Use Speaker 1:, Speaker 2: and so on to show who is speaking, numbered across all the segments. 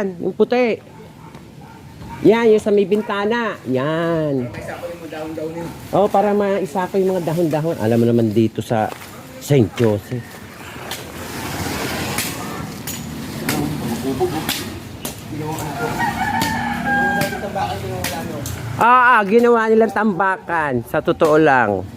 Speaker 1: yan. Yung puti. Yan, yung sa may bintana. Yan.
Speaker 2: May isa ko yung dahon-dahon yun.
Speaker 1: Oh, para maisa ko yung mga dahon-dahon. Alam mo naman dito sa St. Joseph. Ginawa nilang tambakan. Sa totoo lang.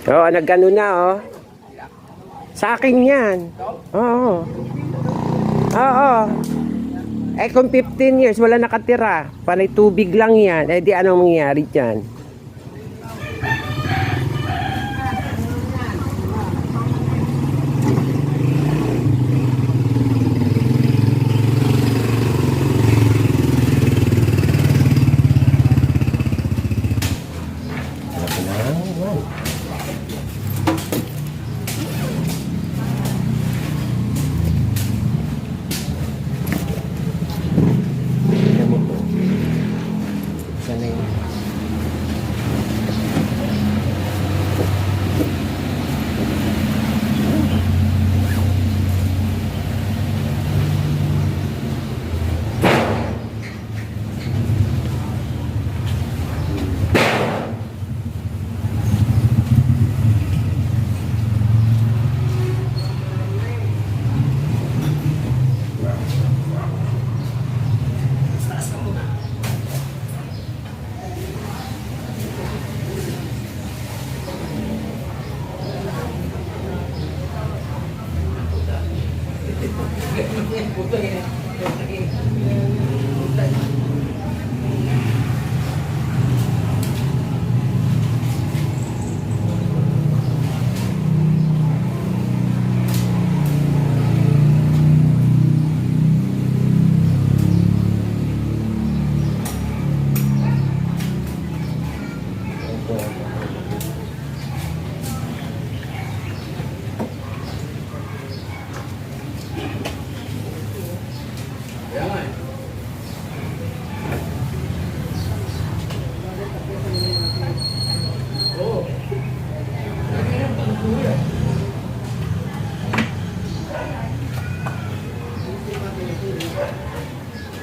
Speaker 1: Oo, nagano na, oh. Sa akin yan. Oo. Oo. Eh, kung 15 years, wala nakatira. Panay tubig lang yan. Eh, di anong mangyayari dyan?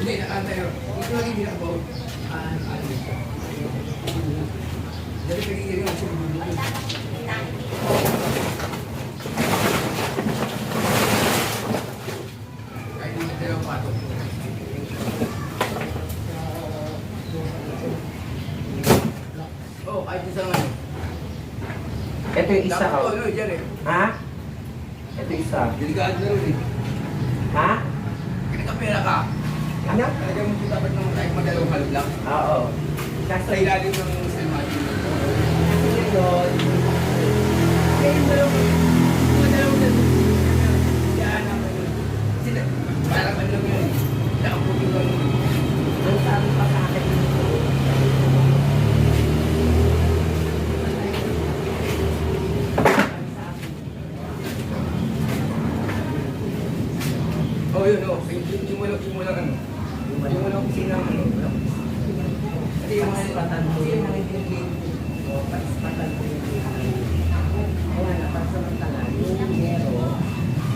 Speaker 2: Hindi, nakatayo. Ito lang yung ginagawa. Jadi kiri-kiri ang sumunod. Kahit hindi tayo ang pato. Oh, kahit isang ano.
Speaker 1: Ito yung isa,
Speaker 2: Dapat
Speaker 1: oh.
Speaker 2: ano, dyan eh.
Speaker 1: Ha? Ito isa.
Speaker 2: Delikado na rin eh.
Speaker 1: Ha?
Speaker 2: Kinakapera ka.
Speaker 1: Ano?
Speaker 2: Talagang dapat naman tayo madalawang halog lang.
Speaker 1: Oo.
Speaker 2: Sa ilalim ng Selmati.
Speaker 1: Yun.
Speaker 2: Kaya yung madalawang halog. Yan ang ano. Kasi parang ano lang yun. Nakaputin lang yun.
Speaker 1: Ang sabi pa sa akin.
Speaker 2: Oh, yun, oh. Yung walang ano. Yung walang kusina ng ano. Kasi yung mga
Speaker 1: Patanto
Speaker 2: kasi yung
Speaker 1: yun.
Speaker 2: mga hindi.
Speaker 1: O, patanto yun. Kaya napasamantala, yung zero,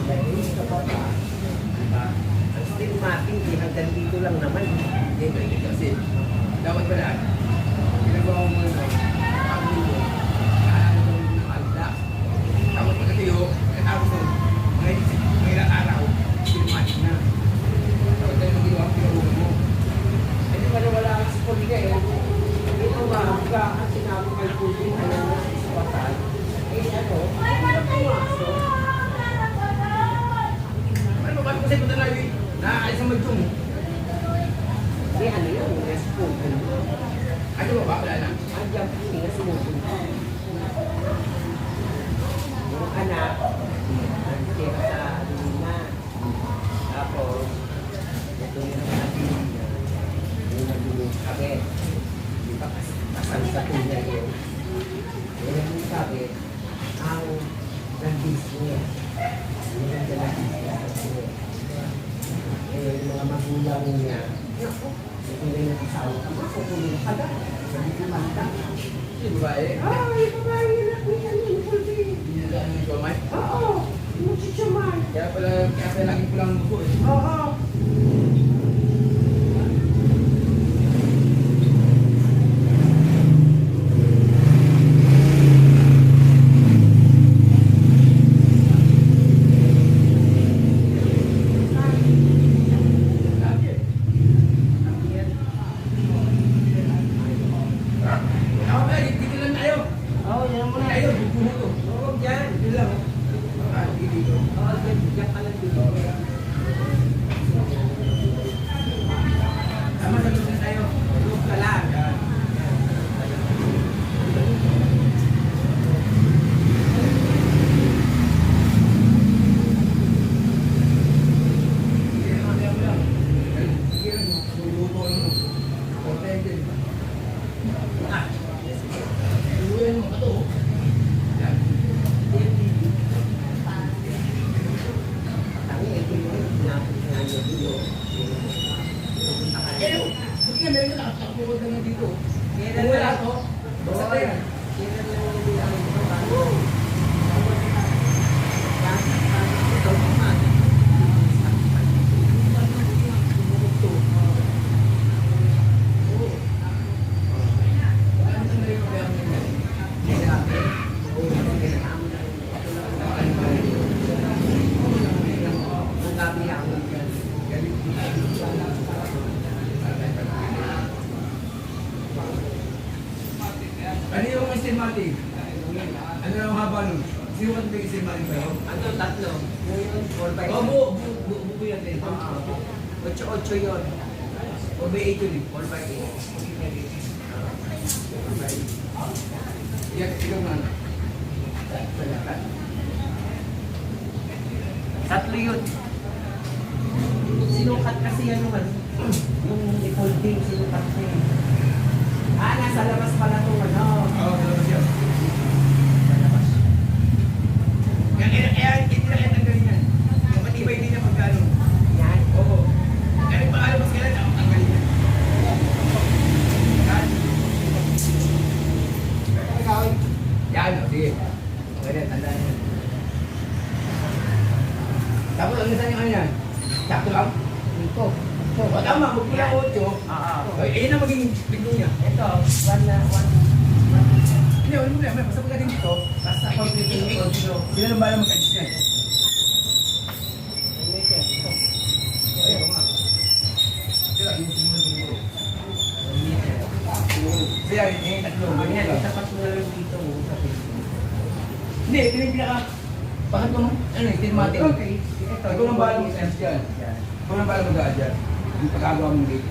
Speaker 1: dahil sa baba, diba? Ang stigmatic, hanggang dito lang naman.
Speaker 2: Hindi, hindi kasi. Dapat ba na? Ginagawa mo muna. Ako dito. Kailangan mo yung alda. Tapos pagkatiyo, tapos mga ilang araw, sinimati na. Tapos tayo mag-iwa ang pinahugan mo.
Speaker 1: Hindi pa wala ang sipoliga eh. Ito ba, kasi namin kayo Yung mga magulang niya, naku, hindi na asawa ka, makukulong ka na. Sabi ko, manda.
Speaker 2: Yung babae?
Speaker 1: Ay, babae na po yan yung pulbi.
Speaker 2: Hindi na daan yung kamay?
Speaker 1: Oo, yung chichaman.
Speaker 2: Kaya pala lagi ko lang buko eh.
Speaker 1: Oo.
Speaker 2: Lagi eh. Ako ba, dito lang tayo.
Speaker 1: Oo, yan mo na.
Speaker 2: Tayo, buko to.
Speaker 1: Oo, dyan.
Speaker 2: Dito lang. Ah, dito.
Speaker 1: Oo, dyan ka lang dito.
Speaker 2: Tama, sa na tayo.
Speaker 1: Tulog ka lang.
Speaker 2: Yan.
Speaker 1: Tangi, ito yung pinapit dito. Kailan
Speaker 2: Wala
Speaker 1: lang
Speaker 2: to. Basta
Speaker 1: Oo,
Speaker 2: yan.
Speaker 1: kailan lang yung bilang ito. Ito, man.
Speaker 2: Ano yung estimating? Ano yung haba nun? Sino ka ito estimating ba yun?
Speaker 1: Ano, tatlo. Yung 4x8.
Speaker 2: Oo, buko yan din.
Speaker 1: 8-8 yun.
Speaker 2: O ba 8 yun eh?
Speaker 1: 4x8.
Speaker 2: Ikaw na.
Speaker 1: Tatlo yun. Sinukat kasi yan naman. Yung folding, sinukat ko yun. Ah, nasa labas pala itong ano.
Speaker 2: Oo, dalawa siya.
Speaker 1: Sa labas.
Speaker 2: Kaya hindi na kaya tanggalin yan. Matibay din niya pagkano.
Speaker 1: Yan.
Speaker 2: Oo. Kaya paalamos ka lang, tanggalin yan. Yan, o, sige. Okay na, tandaan yan. Tapos, ano saan yung ano yan? Sakto lang?
Speaker 1: Ito.
Speaker 2: O, tama, huwag mo na 8.
Speaker 1: Oo.
Speaker 2: Ayun na maging biglo niya.
Speaker 1: Ito, 1 na 1.
Speaker 2: Hindi, wala mo na. Basta pagdating dito,
Speaker 1: Basta complete yung audio.
Speaker 2: sila lang bala mag-adjust yan. Ayun nga. Sila, yung sumunod siguro. Sila, yung tatlo.
Speaker 1: Ayan, itapat mo na lang dito mo sa Facebook.
Speaker 2: Hindi, ito yung pinaka... Bakit mo, ano yung tinmatic?
Speaker 1: Okay. Ito,
Speaker 2: Ikaw lang bahala mag-adjust yan.
Speaker 1: Yan.
Speaker 2: Ikaw lang bahala mag-adjust. Yung pagkagawa mong gate.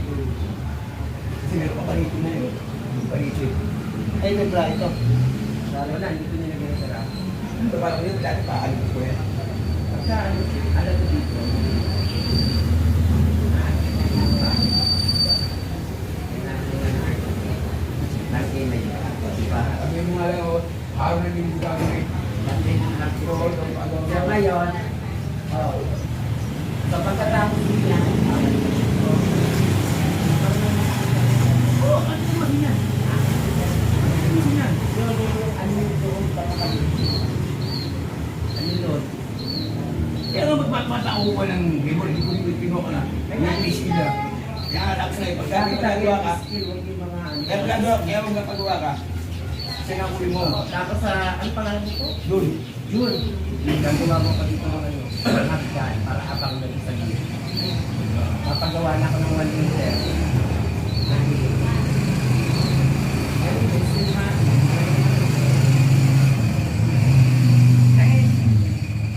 Speaker 2: Kasi meron pa panito na yun. Yung panito yun.
Speaker 1: Ay, nagla ito. Wala, hindi ko nilagay sa rap.
Speaker 2: Ito parang yun, dati paalit ko yan.
Speaker 1: Pagka, alam ko dito. Lagi na yun. Diba?
Speaker 2: Sabi mo nga lang, oh, araw na linggo gagawin.
Speaker 1: Lagi na lagi.
Speaker 2: So, pagkagawa
Speaker 1: So ngayon, oh, so pagkatapos niya,
Speaker 2: Oo, ano naman yan? Ano naman yan?
Speaker 1: ano yung doon sa kapatid? Ano yun?
Speaker 2: Kaya nga magpapatao ko ng labor, hindi ko yung pinuha ko na. May fish nila. Kaya nga tapos na pagka magagawa ka, kaya magpagawa ka, sinakuli mo.
Speaker 1: Tapos sa, ano pangalan nito?
Speaker 2: Doon.
Speaker 1: Yun. Gagawa mo pa dito ng ano, hagdan para abang na isa dito. Mapagawa na ako ng 1 meter.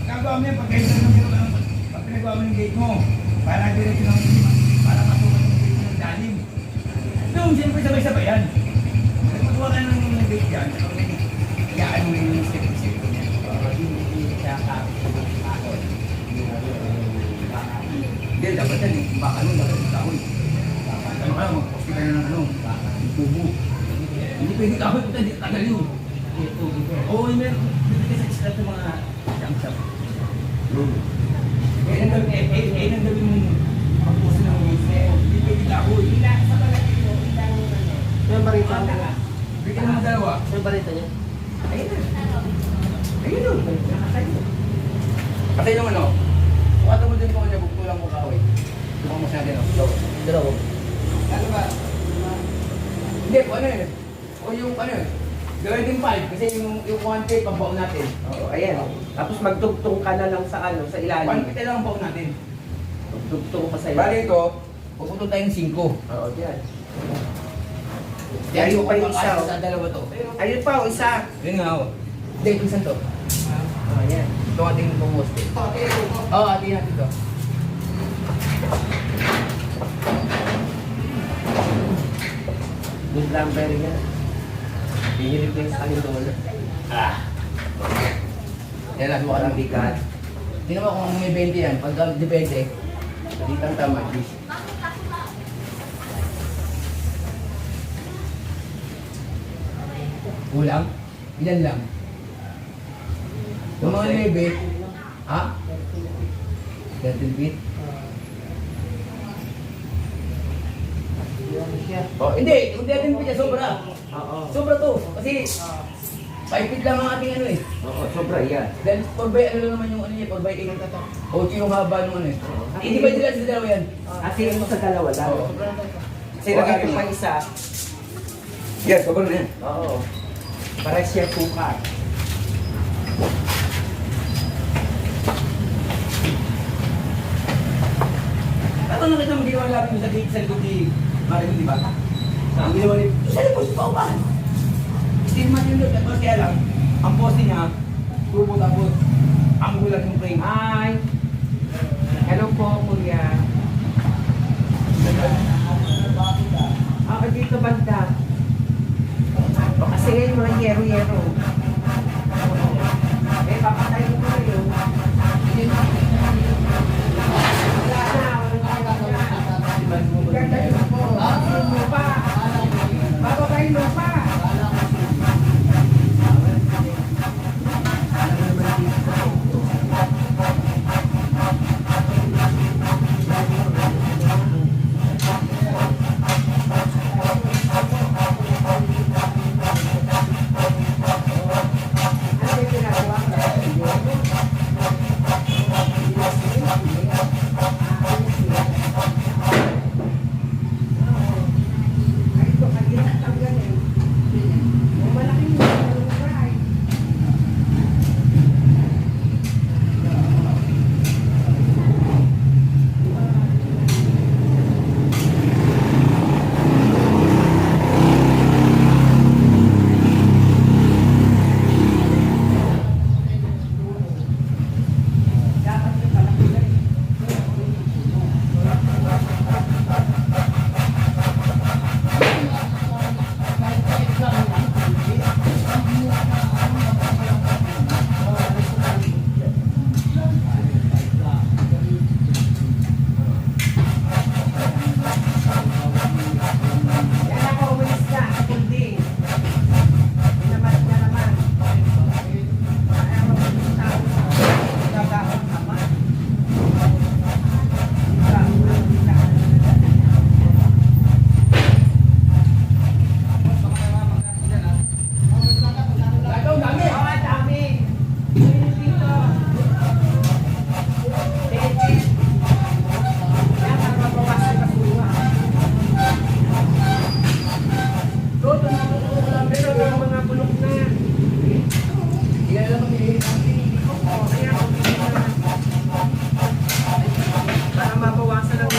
Speaker 2: Gagawa mo yan pag kayo pag pinagawa mo yung gate mo, para diretso ng para masukat yung gate mo ng dalim. Doon, siyempre sabay-sabay yan. Pagpagawa ka ng gate dyan, iyaan mo yung step-step niya. Hindi, dapat yan eh. Baka nun, dapat yung kahoy. Ano ka, mag-poste ka na ng ano, yung tubo. Hindi pwede kahoy, puta, hindi tagal yun. Oo, meron. Bibigay sa isla ito mga jump shop. Eh, nang gabi mo pagpusin ng mga hindi pwede lahoy.
Speaker 3: Yung barita niya.
Speaker 2: Bigyan mo ng dalawa.
Speaker 3: Yung barita niya.
Speaker 2: Ayun na. Ayun o. Kasi yung ano, kuwata mo din ko kanya, buktulang mo kaway. Bukong mas natin o.
Speaker 3: Dalawa.
Speaker 2: Ano ba? Hindi, kung ano yun. O yung ano yun. Gawin din 5 kasi yung 1K pambaon natin.
Speaker 1: Oo, ayan. Tapos magtugtong ka na lang sa ano, sa ilalim.
Speaker 2: 1K lang ang baon natin.
Speaker 1: Magtugtong ka sa
Speaker 2: Bali
Speaker 1: ilalim.
Speaker 2: ito, puputol tayong 5.
Speaker 1: Oo, yan.
Speaker 2: Kaya yung
Speaker 1: pa yung isa, oh.
Speaker 2: sa dalawa to.
Speaker 1: Ayun pa, isa.
Speaker 2: Yun nga o. Hindi, ito isang to.
Speaker 1: Oh, yan.
Speaker 2: Ito ating pumusti. Oo, ating natin to.
Speaker 1: Yung cranberry nga. Pinilip ko yung sa akin doon.
Speaker 2: Yan lang, suka lang bigat. Tingnan mo kung may 20 yan. Pag depende, ditang tama, please. Kulang? Ilan lang? Yung mga nebe, ha? 13 feet? Oh, hindi, kung 13 feet yan, sobra.
Speaker 1: Oo.
Speaker 2: Sobra to. Kasi 5 feet lang ang ating ano eh.
Speaker 1: Oo, sobra yan.
Speaker 2: Then 4 by ano lang naman yung ano niya, 4 by 8. O yung haba nung ano eh. Hindi ba sila sa dalawa yan?
Speaker 1: Kasi yung sa dalawa lang.
Speaker 2: Oo.
Speaker 1: Kasi lagay ko pa isa.
Speaker 2: Yes, sobra na yan.
Speaker 1: Oo. Para siya suka.
Speaker 2: Ito nakita mo ginawa natin sa gate sa likod ni Mario, di ba? Ang ginawa niya, sa likod pa ba? Hindi naman yun doon. Tapos kaya lang, ang poste niya, tubo tapos ang gulat yung frame.
Speaker 1: Hi! Hello po, kuya. Dito banda. O, kasi ngayon mga yero-yero. Eh, papatay ko na yun. Wala na, ganda yun po. Lupa. Bababay lupa. Ano yung ginagawa ko? Ay, ito, kanina lang yan eh. Yung malaking malunggay. Dapat yung palakulay. Yan ako, umalis na. Hindi. Pinabalik na naman. Ayaw mo yung tao. Gagahon naman.
Speaker 2: Ito, dami!
Speaker 1: Oo, dami. Dito. David. Yan, para mabawas yung basura. Todo na pero yung mga bulok na.
Speaker 2: Hindi ka na lang mamili.
Speaker 1: Oo, kaya ako na. Para mabawasan ang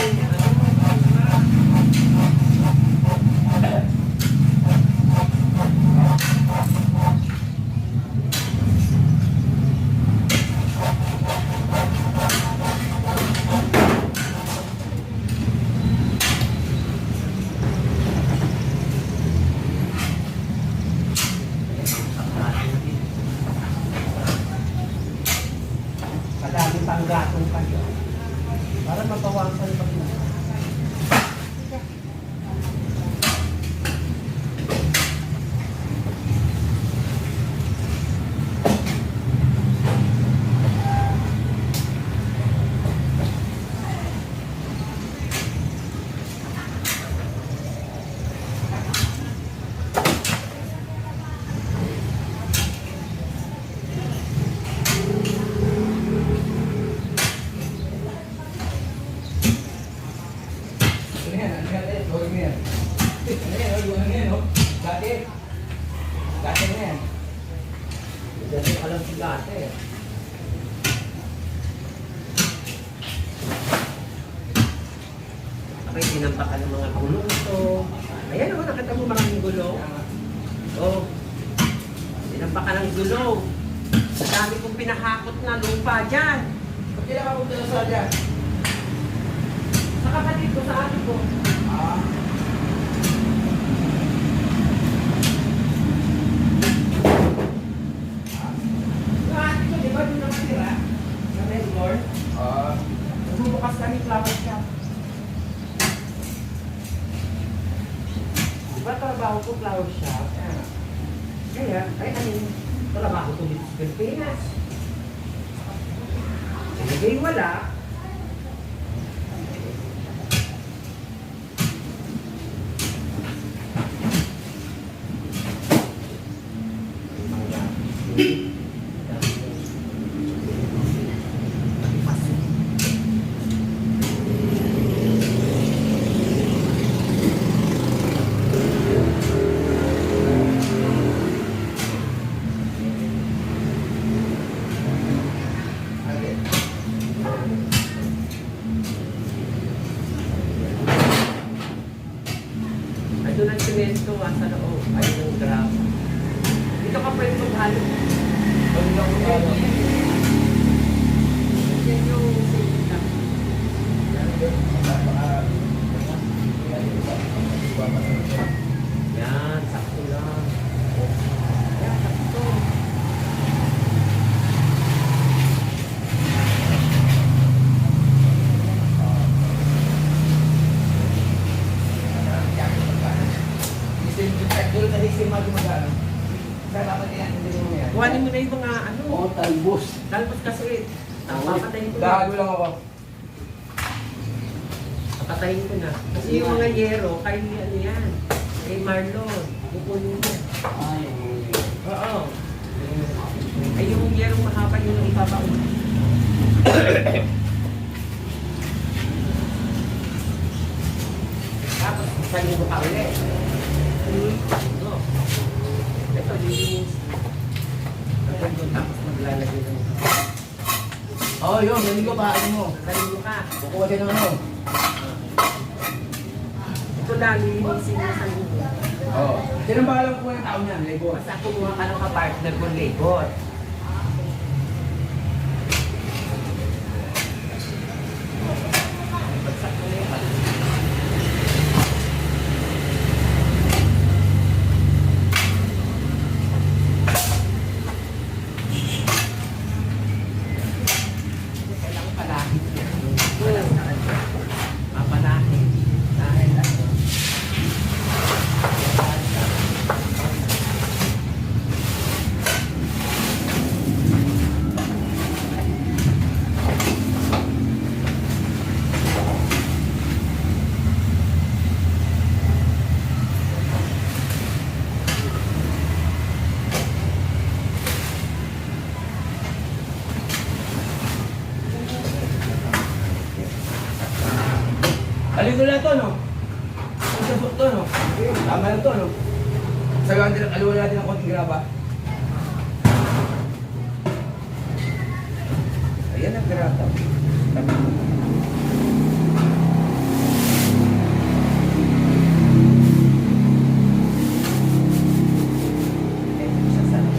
Speaker 1: madami pang gatong pa yun. Para mabawasan yung basura. may tinampakan ng mga gulong to. Ayan o, nakita mo maraming gulong. Oh, tinampakan ng gulong. Ang dami kong pinahakot na lupa dyan.
Speaker 2: Ba't kailangan ka punta sa dyan?
Speaker 1: Sa kapatid ko, sa ano ko.
Speaker 2: Ah.
Speaker 1: Sa ate ko, di ba doon nakatira? Sa red floor.
Speaker 2: Ah.
Speaker 1: Nagbubukas kami flower shop. Di ba trabaho ko flower shop? Kaya, ay ano, trabaho ko dito sa Pilipinas. Sige, wala. Ay, doon ang semento sa loob. Ay, yung graph. Dito ka pwede maghalo.
Speaker 2: Ba't lang ko ano?
Speaker 1: Yan yung semento. Yan, sakto lang. Yan, sakto.
Speaker 2: Doon na rin si Mag magano. Saan dapat yan? Hindi mo yan.
Speaker 1: Kuhanin mo na yung mga ano.
Speaker 2: Oo, talbos.
Speaker 1: Talbos kasi. Papatayin ko na.
Speaker 2: Gago lang ako.
Speaker 1: Papatayin ko na. Kasi yung mga yero, kay ano yan. Kay Marlon. Kukunin niya.
Speaker 2: Ay,
Speaker 1: Oo. Ay, yung yero mahaba yun ang ipapauna. Tapos, isang linggo pa ulit. No. Ito, lilinis. Tapos maglalagay ng
Speaker 2: oh, yun. Hindi ko pa ano mo.
Speaker 1: sa linggo ka.
Speaker 2: Kukuha din ng ano.
Speaker 1: Ito lang, lilinisin mo sa linggo.
Speaker 2: Oo. Sino ba alam ko yung tao niyan? Labor.
Speaker 1: Basta kumuha ka ng kapartner kong labor. Bagsak mo na yung pala. Kailangan palahin niya. Papalahin. Dahil ano,
Speaker 2: Aligo na to, no? Ang sabot to, no? Tama lang to, no? Sagawan din, aliwan natin ng konting graba. Ayan ang graba. Tama.
Speaker 1: isa sa ano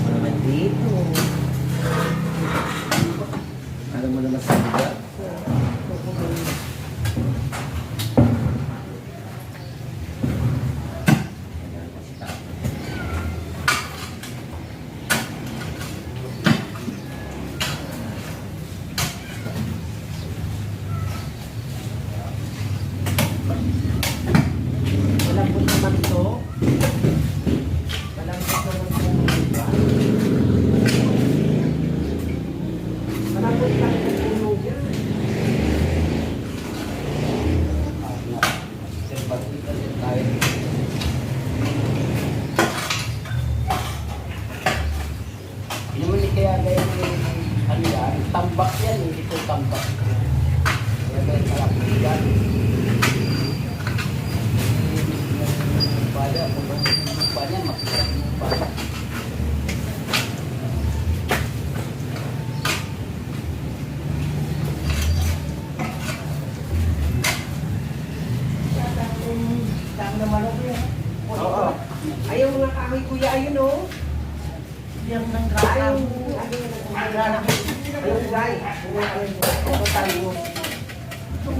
Speaker 1: naman dito.
Speaker 2: Alam mo naman sa liga.
Speaker 1: Malambot naman ito. Malambot naman ito. Diba? Malambot lang ito puno yan.
Speaker 2: Yung hindi kaya gaya ni ano yan, tambak yan, hindi ko tambak. Kaya gaya malapit yan. Bala, kung ba yung bala, makikita yung bala.
Speaker 1: Yung guy.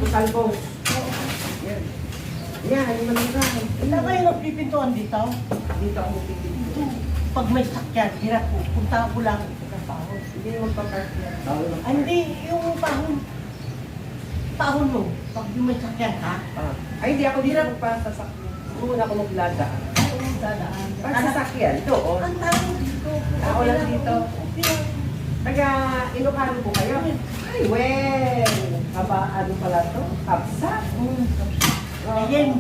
Speaker 1: Talbos. Yan. Yan, yung malunggay.
Speaker 3: Ilan kayo nagpipintuan dito?
Speaker 1: Dito ako pipili.
Speaker 3: Pag may sakyan, hirap po. Punta ko lang ng pahon.
Speaker 1: Hindi naman pa-park yan.
Speaker 3: Ah, hindi, yung pahon. Pahon mo. Pag yung may sakyan ka,
Speaker 1: Ay, hindi ako dito magpasasakyan. Muna ako magladaan.
Speaker 3: yung dadaan.
Speaker 1: Pag sasakyan, doon.
Speaker 3: Ang tawag dito.
Speaker 1: Ako lang dito. Taga Ilocano po kayo? Ay, well. Ano pala to? Kapsat.
Speaker 3: Ayan.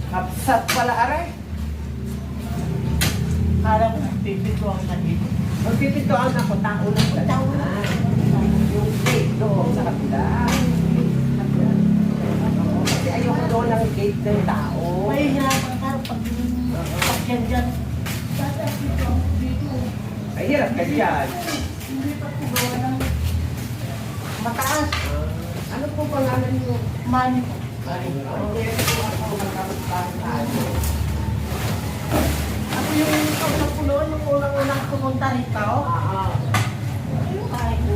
Speaker 1: Kapsat pala, aray.
Speaker 3: Kala ko nagpipintuan ka dito.
Speaker 1: Magpipintuan ako, tao lang pala.
Speaker 3: Tao lang.
Speaker 1: Yung gate doon sa kabila. Kasi ayoko doon ang gate ng tao.
Speaker 3: May hirapan ka pag yung sakyan dyan. Dati dito ako dito.
Speaker 1: Ay, hirap ka dyan.
Speaker 3: Hindi pa ko gawa ng mataas.
Speaker 1: Ano po pangalan niyo?
Speaker 3: Money. Ako yung pagkapulo, nung unang-unang pumunta rito. Yung kaya ko.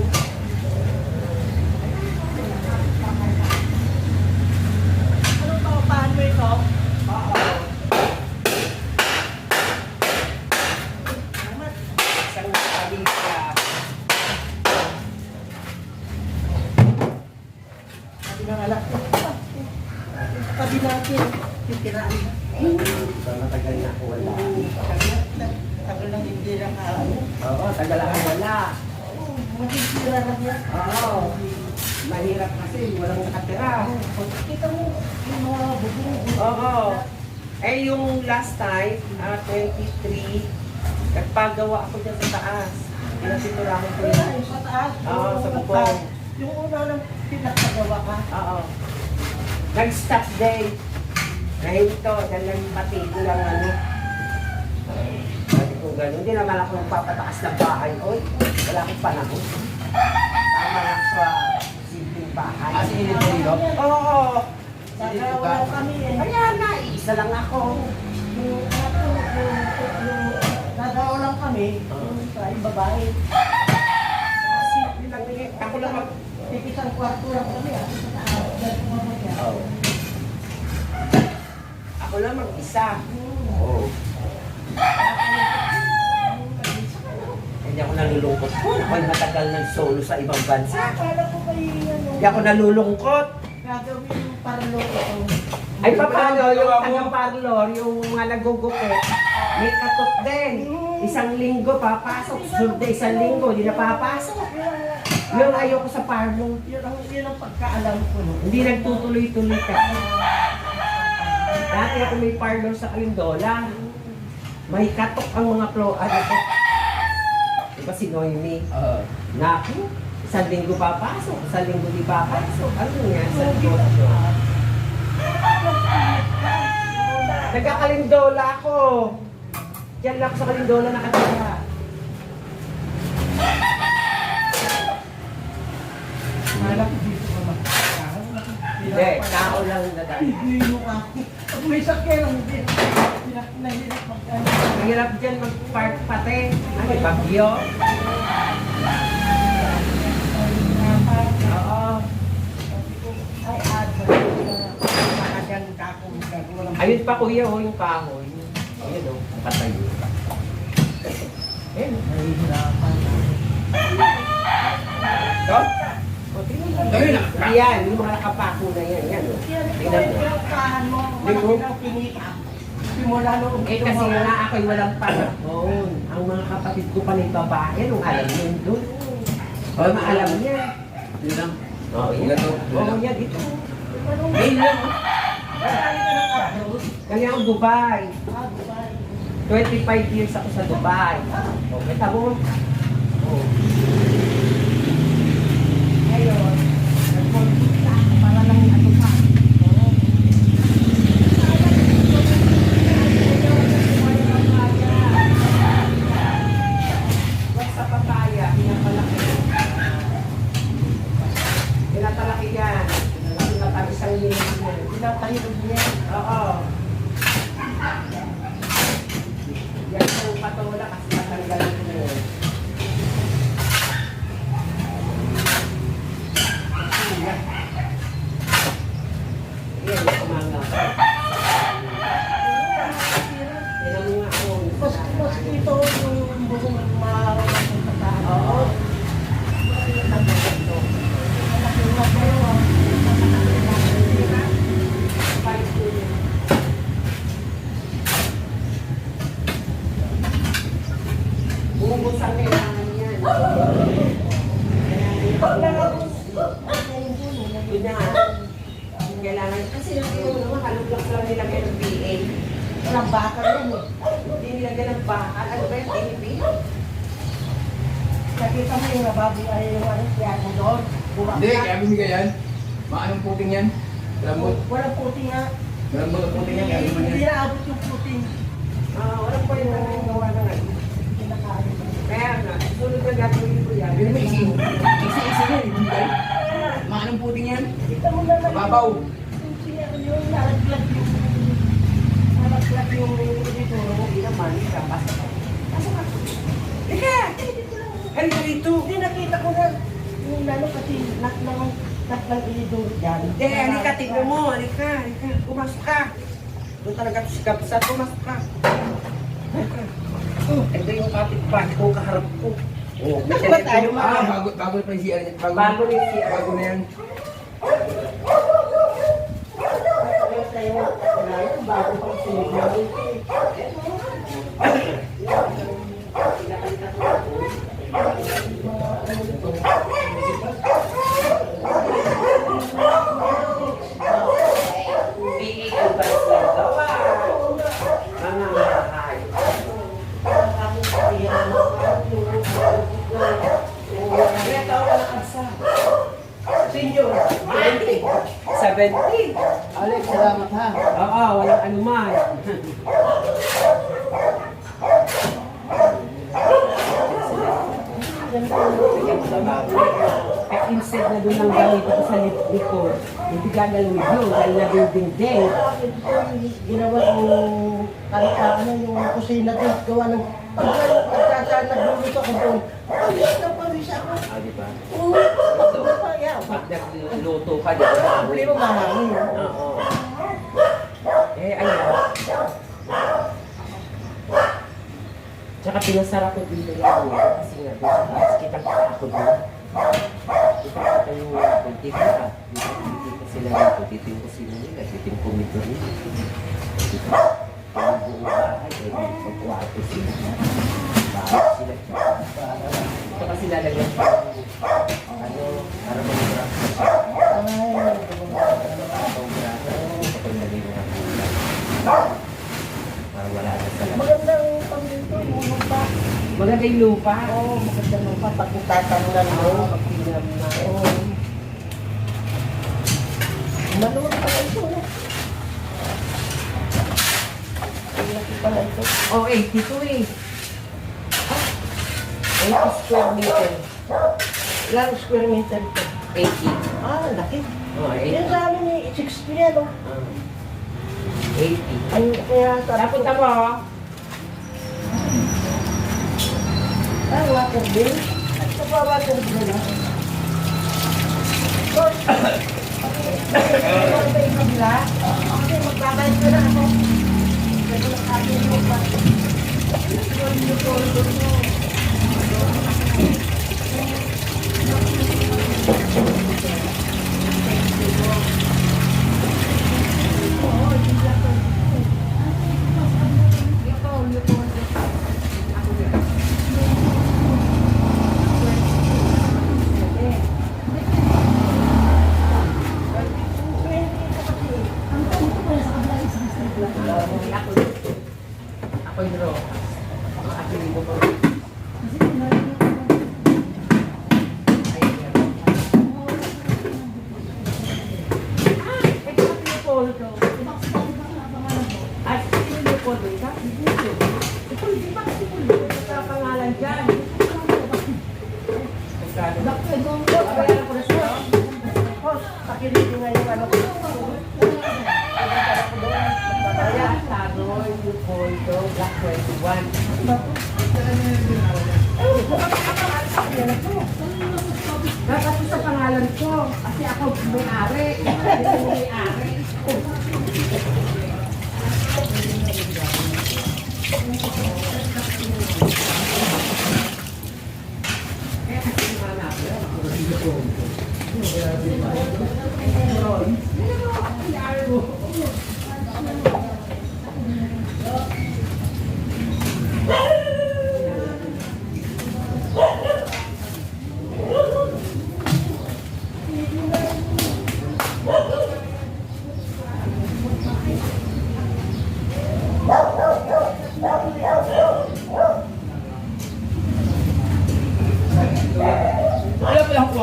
Speaker 3: Ano to? Paano ito? Salamat.
Speaker 1: Isang pamilya.
Speaker 3: Sabi ng anak ko, sabi natin, titiraan.
Speaker 1: Matagal na ako wala.
Speaker 3: Tagal lang hindi na ka.
Speaker 1: Oo, tagal ako wala.
Speaker 3: Matitira na niya.
Speaker 1: Oo. Mahirap kasi, walang nakatira.
Speaker 3: Kita mo, yung mga bubong.
Speaker 1: Oo. Eh, yung last time, 23, nagpagawa ako dyan sa taas. Pinasiturahan ko
Speaker 3: Kaya
Speaker 1: yun.
Speaker 3: yung sa taas.
Speaker 1: Oo, sa
Speaker 3: yung
Speaker 1: bubong.
Speaker 3: Yung una ng pinagpagawa ka.
Speaker 1: Oo. Nag-stop day. Nahinto, dahil lang pati ko lang ano. Sabi ko gano'n, hindi naman ako magpapataas ng bahay. Oy, wala akong panahon. Tama lang sa simpleng bahay.
Speaker 2: Sinilip mo dito?
Speaker 1: Oo.
Speaker 3: Nagkawa kami eh.
Speaker 1: Kaya na, isa lang ako.
Speaker 3: Yung nagawa lang kami, yung sa yung babae.
Speaker 1: Kasi, yun lang, ako lang mag...
Speaker 3: Pipisang kwarto lang kami ah.
Speaker 1: Oo. Ako lang mag-isa. Oo. Hindi ako nalulungkot po. Ako'y matagal ng solo sa ibang bansa.
Speaker 3: Akala ko ba yung ano,
Speaker 1: Hindi ako nalulungkot.
Speaker 3: gagawin yung parlor ito.
Speaker 1: Ay, paano yung taga-parlor, yung mga nagugupit, may katot din. Isang linggo papasok, sunod na isang linggo, hindi na papasok. Yung ayoko sa parlor.
Speaker 3: Yun ang pagkaalam ko. No?
Speaker 1: Hindi nagtutuloy-tuloy ka. Dati ako may parlor sa Kalindola. May katok ang mga ano ko. Diba si Noemi? Naku, isang linggo papasok, isang linggo di papasok. Ano yan sa negosyo? Nagkakalindola ako. Diyan lang sa Kalindola nakatira.
Speaker 3: Malak dito ka magkakaroon.
Speaker 1: Hindi, tao lang na dahil.
Speaker 3: Hindi mo ako. Pag may sakyan, hindi. Nahirap magkano.
Speaker 1: Mahirap dyan mag-park pati. Ano, bagyo? Oo.
Speaker 3: Ay, ado. Magaganda akong gagawin.
Speaker 1: Ayun pa kuya, oh, yung kahoy. Ayun, oh, patayo. Ayun.
Speaker 3: Nahihirapan.
Speaker 1: So? O, tingnan mo.
Speaker 2: Ayun na.
Speaker 1: Yan, yung mga nakapako na yan. Yan, oh. Tingnan mo.
Speaker 3: Pinagkahan mo,
Speaker 1: Linggo.
Speaker 3: malaki ng kinita. Simula noong
Speaker 1: Eh, kasi nga ako'y walang panahon. Ang mga kapatid ko pa ng babae, nung alam niyo yun doon. O, maalam niya.
Speaker 2: Yun lang.
Speaker 1: Oo, yan. Oo, yan, ito.
Speaker 2: Ayun lang.
Speaker 3: Marami ka ng abroad.
Speaker 1: Kaya ako Dubai.
Speaker 3: Ah, Dubai.
Speaker 1: 25 years ako sa Dubai. O, kita mo. Oh.
Speaker 3: Ngayon, nagpunta ako para lang ano pa.
Speaker 1: Sa papaya, pinapalaki. Pinapalaki yan. Pinapalaki isang linggo yan.
Speaker 3: Pinapahirap niya.
Speaker 1: Oo. Yan yung patola kasi matanggalan ko yun. Yun na nga. Kailangan, kasi yung mga halog lang nilagay ng PA.
Speaker 3: Walang bakal yan eh.
Speaker 1: Hindi nilagay ng bakal. Ano ba yung PA?
Speaker 3: Nakita mo yung nababi ay yung ano siya mo doon.
Speaker 2: Hindi, kaya bumigay yan. Maanong puting yan? Lambot.
Speaker 3: Walang puting nga.
Speaker 2: Lambot ang puting yan, kaya naman
Speaker 3: Hindi
Speaker 2: yan.
Speaker 3: naabot yung puting.
Speaker 1: Walang po yung gawa na nga.
Speaker 3: Kinakain.
Speaker 1: Kaya nga, sunod na gagawin ko yan.
Speaker 2: Hindi naman isi. Isi yan, hindi ba? Maanong puting yan?
Speaker 3: Kita mo na lang.
Speaker 2: Mababaw.
Speaker 3: Yung nalaglag yung dito. Hindi naman. Basta ka. Basta ka. Ika! Dito lang.
Speaker 1: Halika dito.
Speaker 3: Hindi nakita ko na. Yung lalo kasi naklang ilidor dyan.
Speaker 1: Hindi, halika, tignan mo. Halika. Pumasok ka. Doon talaga si Kapsat. Pumasok ka. Ito yung kapit-bahay ko, kaharap ko. Oh, may
Speaker 3: Bakit ba tayo
Speaker 1: telepono.
Speaker 2: Bago pa yung CR niya.
Speaker 1: Bago na yung CR.
Speaker 2: Bago na yan.
Speaker 3: Ayos na yung bago pang sinigyan.
Speaker 1: PA ang balas ng gawa. Mga bahay. Kaya tao ka nakasa. Senior. 70.
Speaker 3: Alex, salamat ha.
Speaker 1: Oo, walang anuman. Kaya instead na doon ang gawin ko sa likod, hindi gagalawin yun, dahil nabibinding.
Speaker 3: Ginawa ko kahit ano yung kusina doon, gawa ng pagkasaan nagluluto ko doon. Pawis na pawis ako.
Speaker 1: Di ba?
Speaker 3: Oo, pagod na pa yan.
Speaker 1: Pag nagluto ka, di ba?
Speaker 3: Hindi mo mahangin.
Speaker 1: Oo. Ayan. Tsaka pinasarap ko dito lang kasi nga doon sa taas, kitang-kita ako doon. Kita yung dito ka. Dito sila dito, dito yung kusina nila, dito yung komito nila. Dito, yung buong bahay, ay pagkwato sila. Bakit sila? Ito kasi lalagyan pa ano, para mag-graph sa para wala na sa lahat.
Speaker 3: Magandang pamilito, yung lupa.
Speaker 1: Maganda yung lupa.
Speaker 3: Oo, magandang lupa. Pag itatanunan mo,
Speaker 1: Magpinam na.
Speaker 3: oo. Maluwag pala ito. Ang laki pala ito.
Speaker 1: Oh, 82 eh. 80 square meter.
Speaker 3: Ilang square meter ito?
Speaker 1: 80.
Speaker 3: Ah, laki.
Speaker 1: Oh,
Speaker 3: Yan
Speaker 1: 80.
Speaker 3: sa amin eh, 60 yan oh.
Speaker 1: 80.
Speaker 3: Ay, kaya sa...
Speaker 1: Napunta mo, oh.
Speaker 3: Ah, water bill? At sa pa water bill na? So, ano ba yung kabila? Kasi magbabayad ko na ako. Kasi nakabi mo pa.
Speaker 1: Ako yung raw. Ang aking mo pa.
Speaker 3: Pakiliti nga yung ano ko.
Speaker 1: Black 21. Bakit sa pangalan ko? Kasi ako may-ari. Ako may-ari. Kaya kasi manap yun.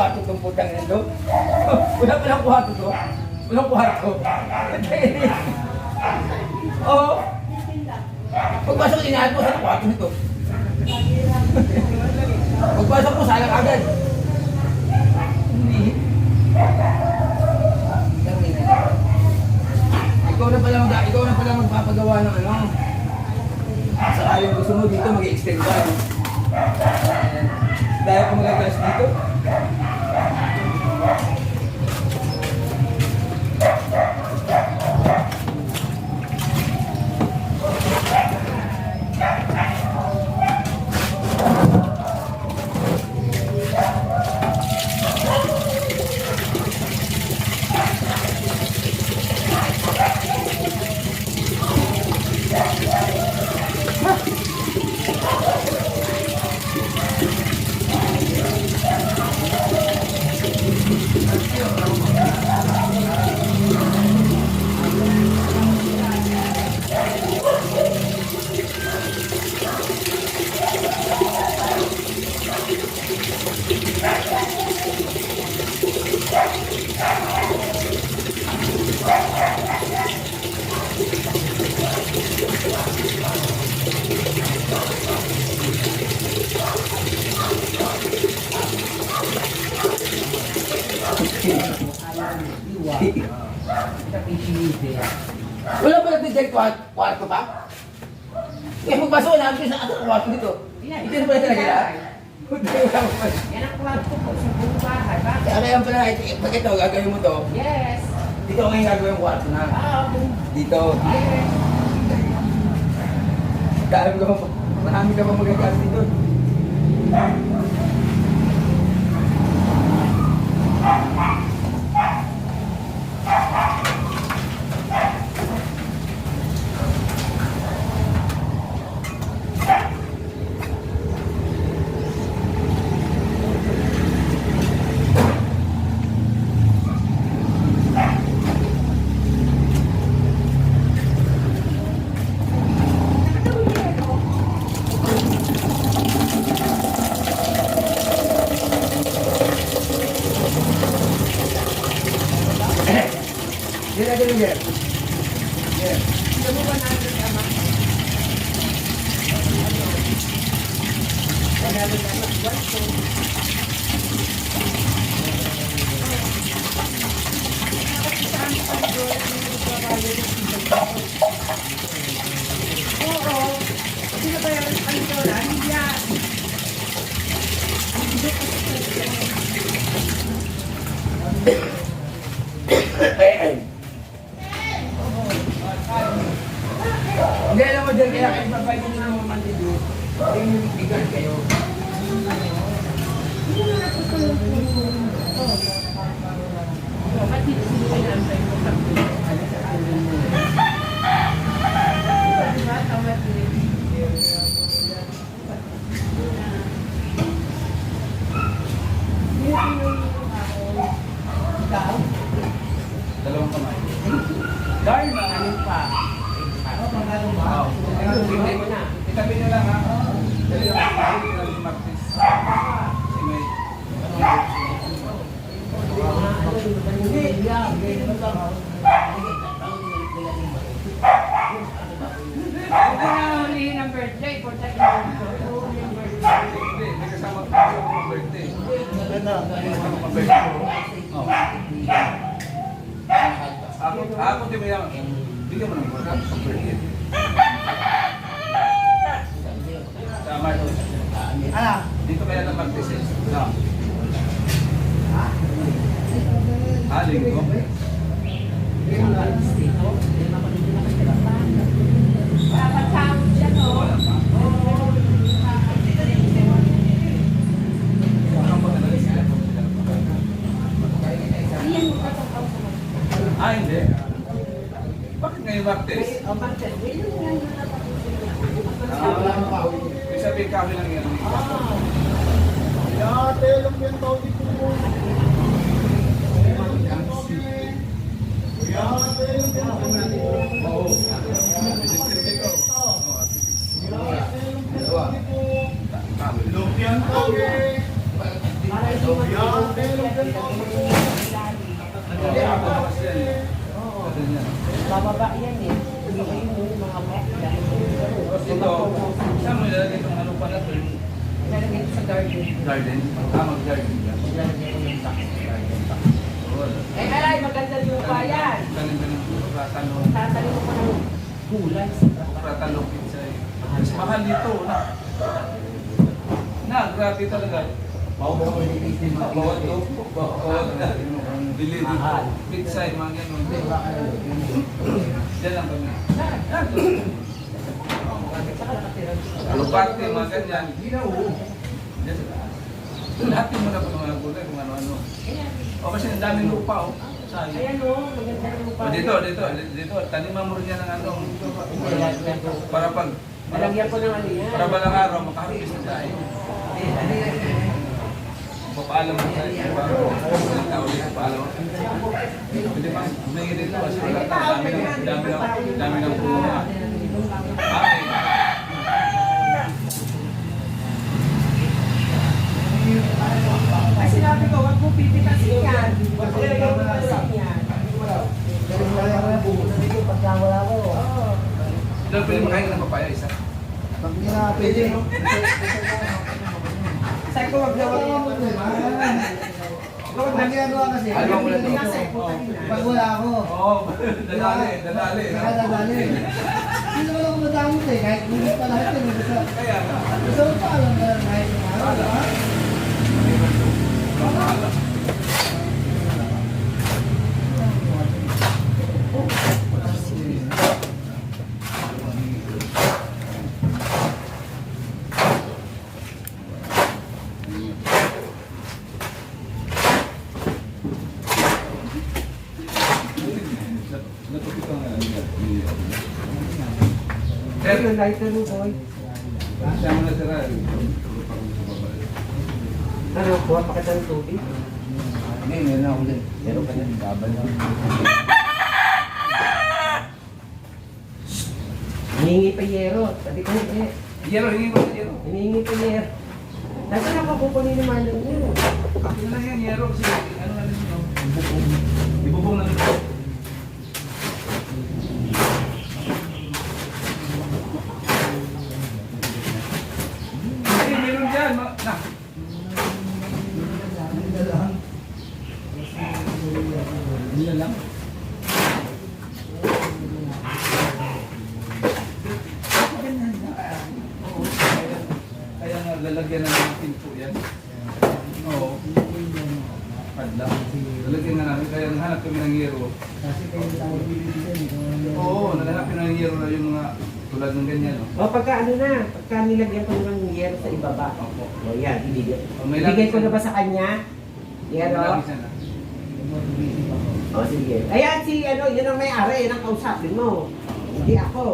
Speaker 2: kwarto itong putang ina to. Wala palang kwarto to. Walang kwarto. Oo. Pagpasok, inahan ko sa kwarto nito. Pagpasok ko, salang agad. Hindi. Ikaw na pala magpapagawa ng ano. Sa ayaw gusto mo dito, mag-extend ka. Dahil kung magagas dito. Wala pa nagtitake kwarto pa? Kaya magpasok na namin sa ating kwarto dito. Ito na pala talaga yan?
Speaker 4: Yan ang kwarto ko sa buong bahay. Bakit?
Speaker 2: Kaya yan pala, pag ito, gagawin mo to,
Speaker 4: Yes.
Speaker 2: dito ang ngayon gagawin yung kwarto na. Dito.
Speaker 4: Yes.
Speaker 2: Marami ka pa magagamit dito. Yan na ganun yan. Yan.
Speaker 4: Sino ba yung kantora? Hindi yan.
Speaker 2: Hindi, alam mo dyan, kaya kayo mabay ko na naman dito. Tingin yung bigal kayo.
Speaker 5: Dalawang kamay. Dahil ano pa? Itabi nyo lang ha. Dali lang. Dali lang si Martis. Si May.
Speaker 4: Huwag ko na hulihin ang birthday for the hulihin birthday.
Speaker 5: Hindi, may kasama ko yung birthday. Kasama ko birthday. Oh. Ako di mo yan. Bigyan mo ng mga birthday. Sa Martis. Dito kaya ng Martis eh. No. Linggo.
Speaker 4: Dapat sahod siya, no?
Speaker 5: Hindi. Bakit ngayon Martes? May sabihin kami lang yan. Nagkakabakas yan eh. Ganun yan.
Speaker 3: Bababa yan eh. Hindi kayo yung mga mekla.
Speaker 5: Tapos ito, saan mo ilalagay itong ano pala ito? Yung
Speaker 3: Ilalagay ko sa garden.
Speaker 5: garden? Mag-garden ka.
Speaker 3: Ilalagay ko yung box.
Speaker 5: Wala.
Speaker 3: Ay, maganda yung bayan.
Speaker 5: Galing ka ng pratalong.
Speaker 3: Tatalim ko pa ng gulay.
Speaker 5: Pratalong pizza eh. Mas mahal dito, na. Na, grabe talaga. Bawat to, bawat na. Bili dito. Pizza eh, mga ganun. Diyan lang kami. Aluparte, mga ganyan. Diyan sa taas. Lahat yung mga mga gulay, kung ano-ano. O kasi ang daming lupa, oh. Sayang.
Speaker 3: Ayan o, maganda yung
Speaker 5: O dito, taniman mo rin yan ng ano. Para pag,
Speaker 3: Malagyan ko ng ano yan.
Speaker 5: para balang araw, makaharvest na tayo. Papaalam mo tayo. Ilang tao dito, papaalam mo. Pwede ba? Humingi dito kasi wala tayo. Dami ng puno na. Okay.
Speaker 3: Ay, sinabi ko, wag mo pipitasin yan. Wag mo pipitasin yan. Pagkawala ko.
Speaker 5: Ilan pwede makain ng papaya? Isa?
Speaker 3: Pag hindi na pwede. Sabi ko, wag na wag mo. Wag na ginagawa kasi.
Speaker 5: Alam mo na to.
Speaker 3: Pag wala ako.
Speaker 5: Oo, dadali.
Speaker 3: Nakadadali. Hindi naman ako madamot eh. Kahit hindi pa lahat yun.
Speaker 5: Kaya nga.
Speaker 3: Gusto mo pa alam na kahit ano.
Speaker 5: Sir,
Speaker 3: lighter mo, boy.
Speaker 5: siya mo na sira.
Speaker 3: Ano, buwan pa kita ng tubig?
Speaker 2: Hindi na ako din. Pero ka din, babal na.
Speaker 3: Hiningi pa yero. Sabi ko, eh.
Speaker 5: Yero, hingin ko sa yero.
Speaker 3: Hiningi pa yero. Nasaan ako kukunin naman ng yero?
Speaker 5: Akin na yan, yero. Kasi ano na rin yun. Ibubong na ito. Meron dyan. Na. Hindi lang. Kaya nga lalagyan na natin po yan. Oo. Padla. Lalagyan na namin. Kaya nahanap kami ng hero.
Speaker 3: Kasi kayo lang bibigyan.
Speaker 5: Oo, naghanap kami ng hero na yung mga tulad ng ganyan. No?
Speaker 3: O pagka ano na, pagka nilagyan ko ng yero sa ibaba.
Speaker 5: Opo.
Speaker 3: O yan, ibigay.
Speaker 5: May
Speaker 3: Ibigay ko
Speaker 5: lapis
Speaker 3: na ba sa kanya? Yero?
Speaker 5: Lapis na.
Speaker 3: O sige. Ayan si ano, yun ang may-ari, yun ang kausapin mo. Hindi ako.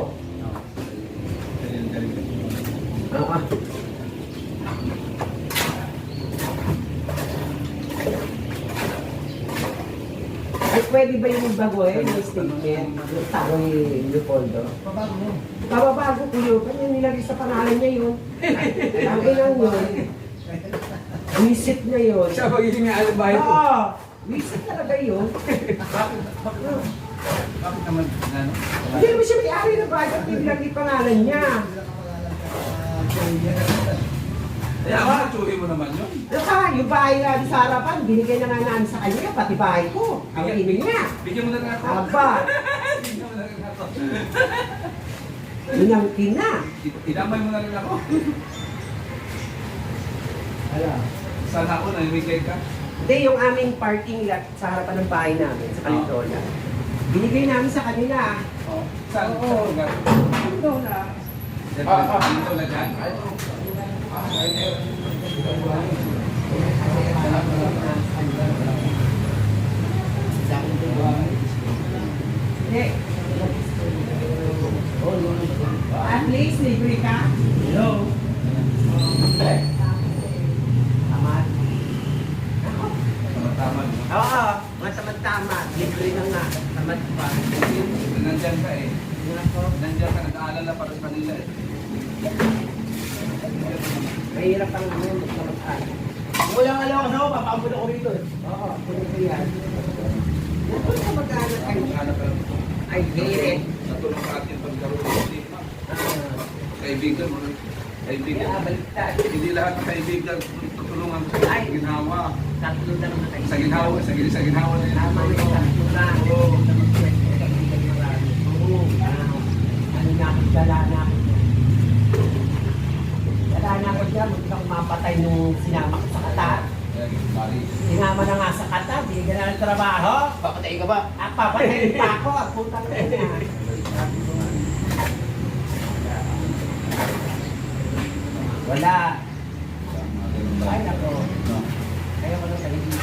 Speaker 3: Oo. Ay, pwede ba yung bago yung statement? Yung tao ni Leopoldo? Pababago ko yun. Kanya nilagay sa pangalan niya yun. Ang ilang yun. Visit na yun.
Speaker 2: Siya magiging alam bahay ko.
Speaker 3: Oo. Visit talaga yun.
Speaker 5: Bakit naman, ano?
Speaker 3: Hindi naman siya may-ari ng bago at nilagay pangalan niya.
Speaker 5: Kaya ako natsuhin mo naman yun.
Speaker 3: Saka, yung bahay na sa harapan, binigay na nga namin sa kanya, pati bahay ko. Ang inin niya.
Speaker 5: Bigyan mo na rin ako.
Speaker 3: Aba,
Speaker 5: Bigyan mo na rin ako.
Speaker 3: inangkin na.
Speaker 5: Idamay mo na rin ako.
Speaker 3: Ala.
Speaker 5: Sana ako namimigay ka.
Speaker 3: Hindi, yung aming parking lot sa harapan ng bahay namin, sa Kalindola. Binigay namin sa kanila.
Speaker 5: Oh. Saan?
Speaker 3: Oo.
Speaker 5: Saan lugar?
Speaker 3: Ito na.
Speaker 5: Dito na dyan.
Speaker 3: Hindi. At least, libre ka.
Speaker 5: Hello.
Speaker 3: Tamad.
Speaker 5: Tama.
Speaker 3: Oo, matamad-tamad. Libre na nga. Tamad pa.
Speaker 5: Nandyan ka eh.
Speaker 3: Ako,
Speaker 5: Nandyan ka, nag-aalala para sa kanila eh.
Speaker 3: mahirap ang ano, magtamad-tamad.
Speaker 2: Walang alam ko sa papaabot ako rito eh.
Speaker 3: Oo, ganito yan. Kung na mag-anak kayo,
Speaker 5: Hanap ka lang.
Speaker 3: ay hirit.
Speaker 5: Natulong sa atin pagkaroon ng sistema. Kaibigan mo. Kaibigan.
Speaker 3: Kaya baliktad.
Speaker 5: Hindi lahat ng kaibigan tutulungan sa
Speaker 3: Ay.
Speaker 5: ginhawa.
Speaker 3: Tatlo lang na kayo.
Speaker 5: Sa ginhawa na yun.
Speaker 3: Tama yung tatlo na.
Speaker 5: Oo.
Speaker 3: Oo. Ano na ako, dala na ako. Dala na ako dyan, mukhang mapatay nung sinama ko sa Qatar. Sinama na nga sa Qatar, di ka na ng trabaho.
Speaker 2: Papatay ka ba?
Speaker 3: Papatayin pa ako, at putang ina. Wala. Ay, nako. Kaya ko na sa hindi.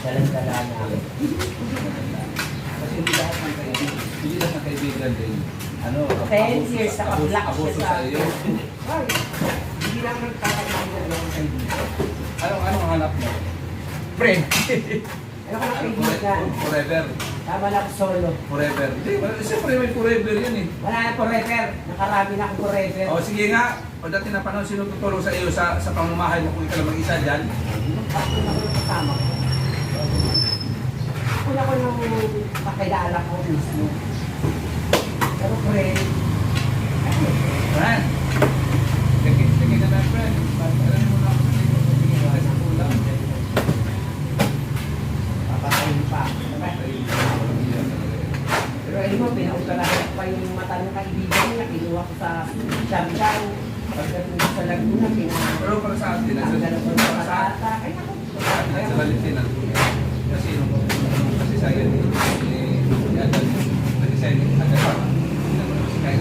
Speaker 3: Dalang-dala na ako.
Speaker 5: Kasi hindi lahat ng kaibigan din. Ano,
Speaker 3: 10 years naka-block
Speaker 5: abuso
Speaker 3: siya
Speaker 5: sa
Speaker 3: sa-
Speaker 5: iyo.
Speaker 3: Ay, hindi lang nagkakaibigan ng kaibigan.
Speaker 5: Anong hanap mo?
Speaker 2: Friend.
Speaker 3: Ano ka ng kaibigan?
Speaker 5: Forever.
Speaker 3: Tama lang solo.
Speaker 5: Forever. Hindi, siyempre may forever yan eh.
Speaker 3: Wala na forever. Nakarami na akong forever.
Speaker 5: O sige nga, pagdating na panahon, sino tutulong sa iyo sa pamamahay mo kung ikaw lang mag-isa dyan?
Speaker 3: Ako na ko yung kasama ko. Ako na ko nung kakilala ko mismo. Pero friend,
Speaker 5: Friend. Sige ka na, friend. Alam mo na ako sa iyo. Sa kulang.
Speaker 3: papatayin pa. Pero ayun mo, pinautalahan pa yung mata ng kaibigan niya. Kinuha ko sa Shamshan. Pagdating ko sa Laguna,
Speaker 5: Pero para sa atin,
Speaker 3: pinakagalan ko sa
Speaker 5: para sa
Speaker 3: bata. Ay, naku.
Speaker 5: sa Valentina. Kasi kasi sa iyo kasi sa iyo agad pa. Kaya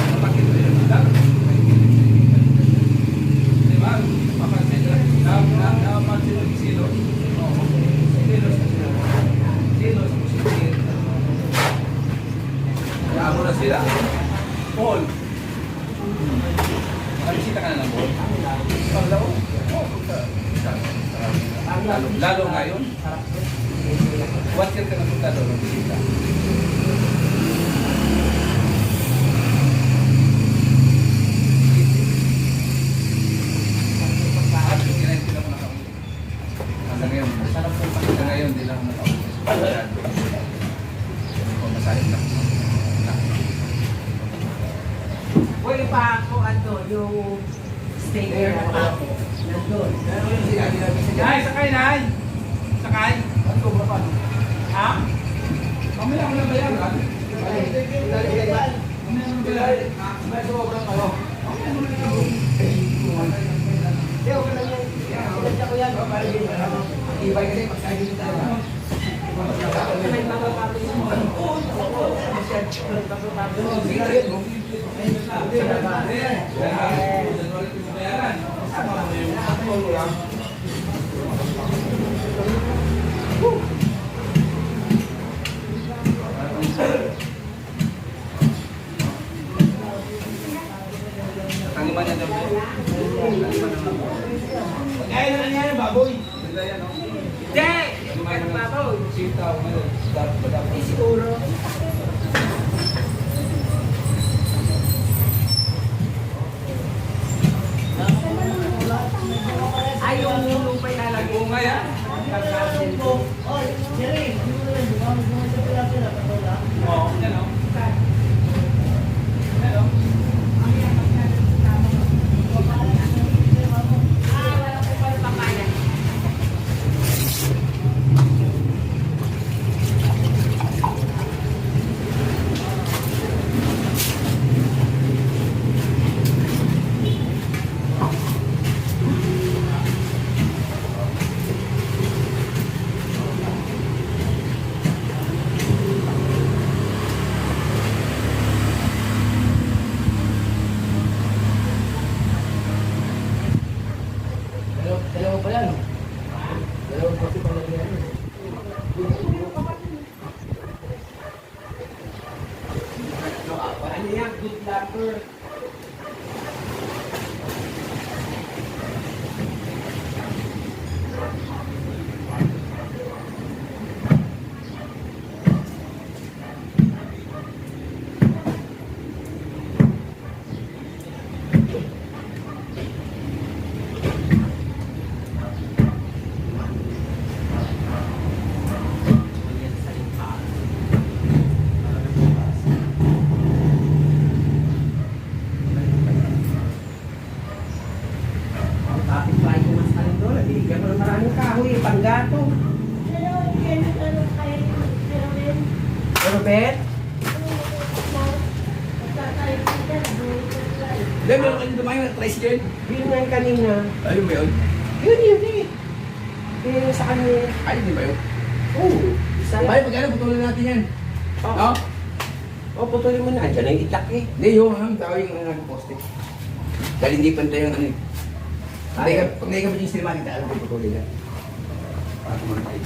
Speaker 5: napakita yun. Di ba? Papansin na napansin mo sino? Silos na sila. Silos mo sila. Kaya mo na sila. Paul. Nakabisita ka na ng Paul? Paglao? Lalo ngayon? What year ka napunta doon ng bisita? Hanggang ngayon. Hanggang ngayon, di lang nakauwi. Masahit lang.
Speaker 3: Pwede pa ako, ano, yung staker na ako. Nandun.
Speaker 5: Nay, sakay, Nay! Sakay! Ano ba pa? Ha? Mamaya ako na bayaran. Mamaya ako na bayaran. May sobrang kayo.
Speaker 2: Ibay kasi pagkain tayo.
Speaker 3: May mga papi mo.
Speaker 5: Tangiman niya daw.
Speaker 2: Ay, ano yan, baboy?
Speaker 5: Ganda yan, no?
Speaker 3: Hindi! Ano ba ba?
Speaker 5: Sitaw ngayon.
Speaker 3: Hindi siguro. Ay, yung lupa ilalagay.
Speaker 5: Bunga yan. Oo, yan, no? Yan, no?
Speaker 3: Kapit-bahay ko mas kalindola. Binigyan ko ng maraming kahoy, panggato. Pero Bet,
Speaker 2: Dahil meron kayong dumayo na tricycle.
Speaker 3: yun nga yung kanina.
Speaker 2: Ayun ba yun?
Speaker 3: Yun eh. Yun sa kanya.
Speaker 2: Ayun din ba yun?
Speaker 3: Oo. Isa lang.
Speaker 2: Ay, pagkano, putulin natin yan.
Speaker 3: Oo.
Speaker 2: No?
Speaker 3: O, putulin mo na. Andiyan na yung itlak eh.
Speaker 2: Hindi, yung tao yung nag-poste. Dahil hindi pantay yung ano eh. Pag naikabit yung cinematic, alam ko putulin yan. Para kumantay.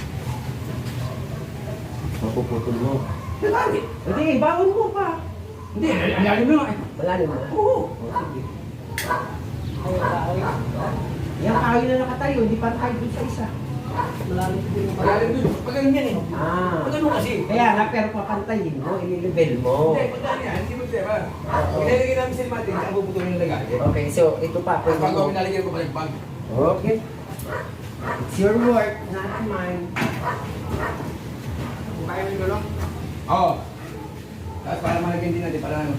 Speaker 3: Mapuputol mo.
Speaker 2: Lalaki.
Speaker 3: Hindi, baon mo pa.
Speaker 2: Hindi, alalim mo nga eh.
Speaker 3: Wala naman.
Speaker 2: Oo.
Speaker 3: O, sige. Yung kahoy na nakatayo, hindi pa tayo dun sa isa. Malalim din yung
Speaker 2: Alalim dun. Pag ganun yan eh.
Speaker 3: Ah.
Speaker 2: Pag ano kasi.
Speaker 3: Kaya nga, pero papantayin mo, i-level mo.
Speaker 2: Hindi, pag ano yan, hindi mo tema. Ilalagay namin cinematic, ang puputulin yung lagay.
Speaker 3: Okay, so ito pa.
Speaker 2: Tapos
Speaker 3: Pwede
Speaker 2: bago
Speaker 3: mo.
Speaker 2: kami nalagyan ko balik-bag.
Speaker 3: Okay. It's your work, not mine.
Speaker 2: Kung kaya mo yung gano'n? Oo. Tapos para malagyan din natin, para ano.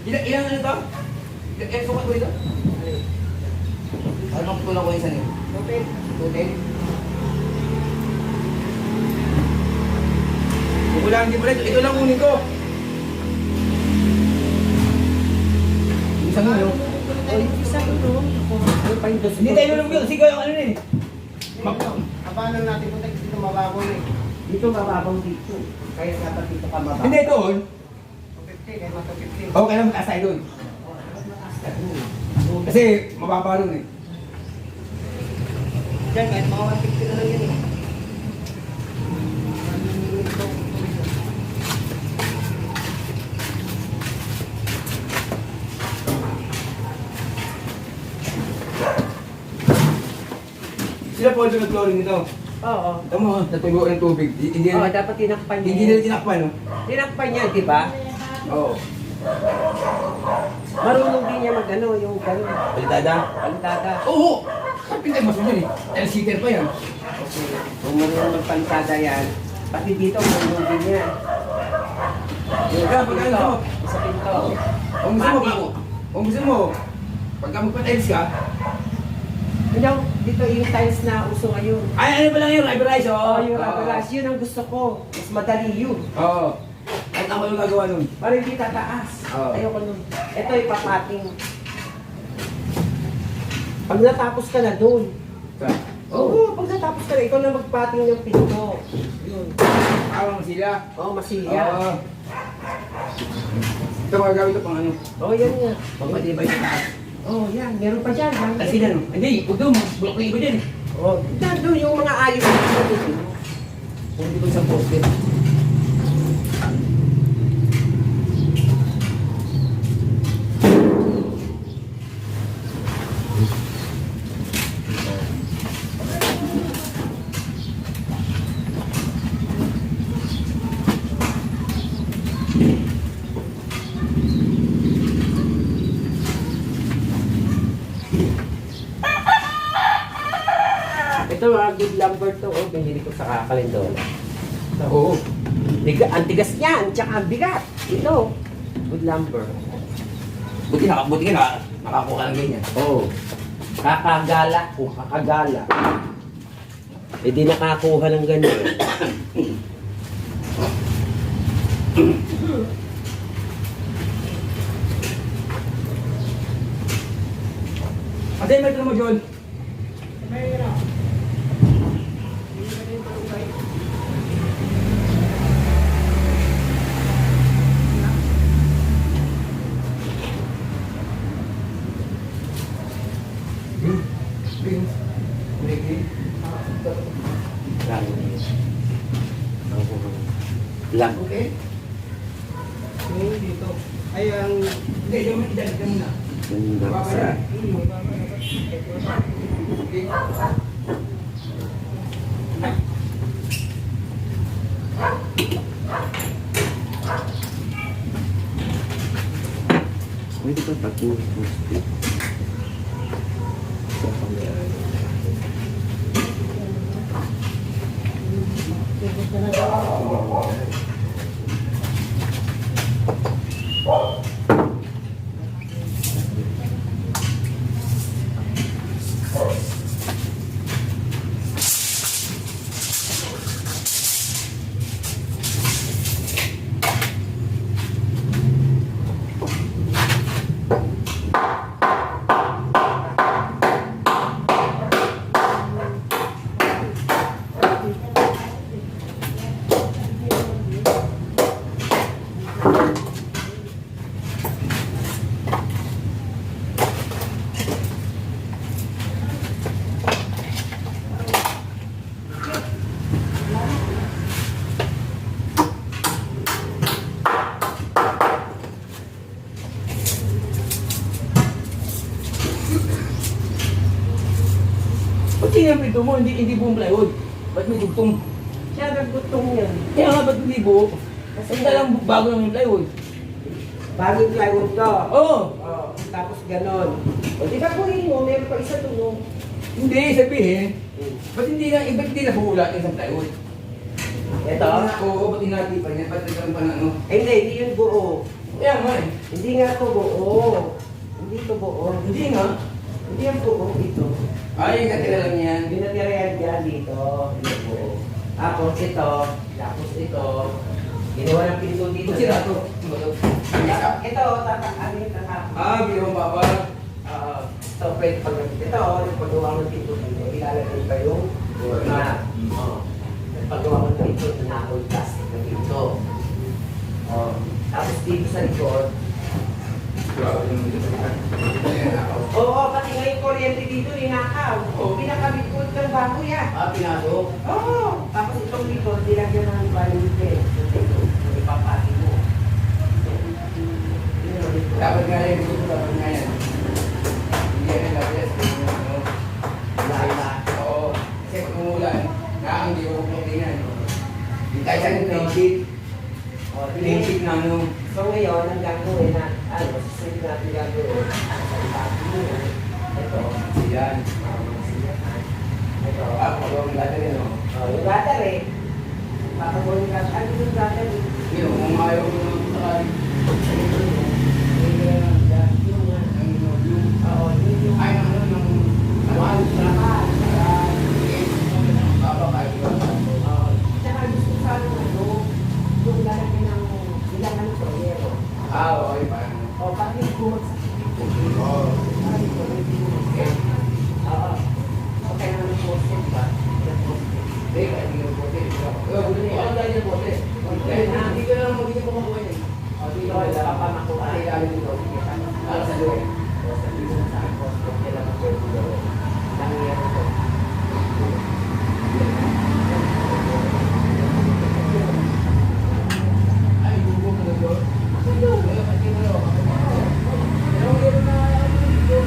Speaker 2: Ilang ano to? Ilang sukat ko ito? Ano bang putulang ko isa niyo? 210. Kung wala hindi pala, ito lang kunin ko. Isang mo, no?
Speaker 3: O, yung isa ito. Ano pa yung dos?
Speaker 2: Hindi tayo lang yun. Sige, yung ano eh.
Speaker 6: Paano natin kung dito mababaw na eh?
Speaker 3: Dito mababaw dito. Kaya dapat dito ka mababaw.
Speaker 2: Hindi, doon.
Speaker 6: 250, kaya mata 50.
Speaker 2: Okay lang mataas tayo doon. Kasi mababa doon eh.
Speaker 6: Diyan, kahit mga 150 na lang yan eh.
Speaker 2: Sila po doon nag-flooring nito.
Speaker 3: Oo.
Speaker 2: Tama, natulo ng tubig. Hindi
Speaker 3: Oo,
Speaker 2: na,
Speaker 3: dapat tinakpan niya.
Speaker 2: hindi nila tinakpan, no?
Speaker 3: Tinakpan niya, di ba?
Speaker 2: Oo.
Speaker 3: Marunong din niya mag-ano, yung gano'n.
Speaker 2: Palitada?
Speaker 3: Palitada.
Speaker 2: Oo! Kapintay mas yun eh. L-seater pa yan.
Speaker 3: Okay. Kung marunong magpalitada yan, pati dito marunong din yan. Yung
Speaker 2: Kaya pagka
Speaker 3: pinto,
Speaker 2: ano?
Speaker 3: sa pinto.
Speaker 2: Kung gusto mo, pagka magpa-tiles ka,
Speaker 3: Hindi, dito yung tiles na uso ngayon.
Speaker 2: ay ano ba lang yun, rubberized, oo.
Speaker 3: Oo, yung rubberized, yun ang gusto ko. Mas madali yun.
Speaker 2: Oo. Kahit ako yung gagawa nun.
Speaker 3: Para hindi tataas.
Speaker 2: Oo.
Speaker 3: Ayoko nun. Ito ipapating. Pag natapos ka na doon. Oo, pag natapos ka na, ikaw na magpating ng pinto. Yun.
Speaker 2: Parang sila.
Speaker 3: Oo, masilya.
Speaker 2: Oo. Ito magagamit ko pang ano.
Speaker 3: Oo, yan nga.
Speaker 2: Pang matibay sa taas.
Speaker 3: Oo, yan. Meron pa dyan.
Speaker 2: Kasi na no. Hindi, huwag doon. Bulok na iba dyan eh.
Speaker 3: Oo, dyan doon yung mga ayos.
Speaker 2: Kung hindi ko isang poste.
Speaker 3: Ito mga good lumber to. Oh, binili ko sa Kakalindol.
Speaker 2: Oo.
Speaker 3: Ang tigas niyan, tsaka ang bigat. Ito. Good lumber.
Speaker 2: Buti ka nakakuha ng ganyan.
Speaker 3: Oo. Kakagala ko, kakagala. Eh di nakakuha ng ganyan.
Speaker 2: Kasi may ito mo, John.
Speaker 3: Lang.
Speaker 2: Okay?
Speaker 6: Ngayon dito. Ay, ang...
Speaker 2: Hindi, yung idalik ka muna.
Speaker 3: Sa pwede pa pag-post.
Speaker 2: Ba't yun yung pinto mo? Hindi buong plywood. Ba't may dugtong?
Speaker 3: Siya nagbutong yan.
Speaker 2: Kaya nga ba't hindi buo? Kasi lang bago lang yung plywood.
Speaker 3: Bagong plywood to.
Speaker 2: Oo.
Speaker 3: Oh, tapos ganon. O di ba kuhin mo, meron pa isa doon.
Speaker 2: Hindi, sabihin. Ba't hindi na buo lahat yung isang plywood?
Speaker 3: Ito?
Speaker 2: Oo, ba't hinati pa niya? Ba't nagkaroon pa ng ano?
Speaker 3: Hindi yun buo.
Speaker 2: Kaya nga eh.
Speaker 3: Hindi nga to buo. Hindi to buo.
Speaker 2: Hindi nga.
Speaker 3: Hindi yan buo ito.
Speaker 2: Ay, yung katira lang yan.
Speaker 3: Binatira yan dyan dito. Hindi buo. Tapos ito. Tapos ito. Ginawa ng pinto dito.
Speaker 2: Ba't sira to?
Speaker 3: Ito, ano yung tatapos?
Speaker 2: Ah, ginawang baba.
Speaker 3: Ito, pwede pag ito, yung paggawa ng pinto dito, ilalagay pa yung na. Paggawa ng pinto, tinakol plastic na pinto. Tapos dito sa likod, oo, pati nga yung kuryente dito, ninakaw. Pinakabit ko ng bago yan.
Speaker 2: Ah, pinasok.
Speaker 3: Oo, tapos itong likod, nilagyan ng balite. Ito, ipapati mo.
Speaker 2: Dapat nga yan, gusto dapat nga yan. Hindi yan dapat yan.
Speaker 3: Lala.
Speaker 2: Oo. Kasi pag umulan, hindi ko kukutingan. Hindi tayo sa clean sheet. Clean sheet na ano.
Speaker 3: So ngayon, ang gagawin na, susunod natin gagawin, sa ipapati mo yan. Ito,
Speaker 2: Yan.
Speaker 3: ito.
Speaker 2: Ah, pagawang dati rin, no?
Speaker 3: Yung battery, papagawin ka, ano yung battery?
Speaker 2: Yun, kung ayaw ko naman sakali. Ay, ano, ng ano, baba kahit yun.
Speaker 3: Tsaka gusto sana yung lalagyan ng ilang ano proyero.
Speaker 2: Ah, okay pa.
Speaker 3: O, bakit bumagsak?
Speaker 2: Oo.
Speaker 3: Ay, ito, may bumagsak. Oo. Okay na ng post-it ba?
Speaker 2: Hindi, kahit hindi yung bote. Ang dahil yung bote. Hindi ko lang magiging pamakuha yun.
Speaker 3: Dito, wala pa makuha.
Speaker 2: Ay, dahil dito. Para sa doon.
Speaker 3: O, sabi mo sa akin, post-it nila na pwede gawin. Nangyayari ko.
Speaker 2: Ay, bubo ko na doon. Wala pa din mo. Pero meron na dito.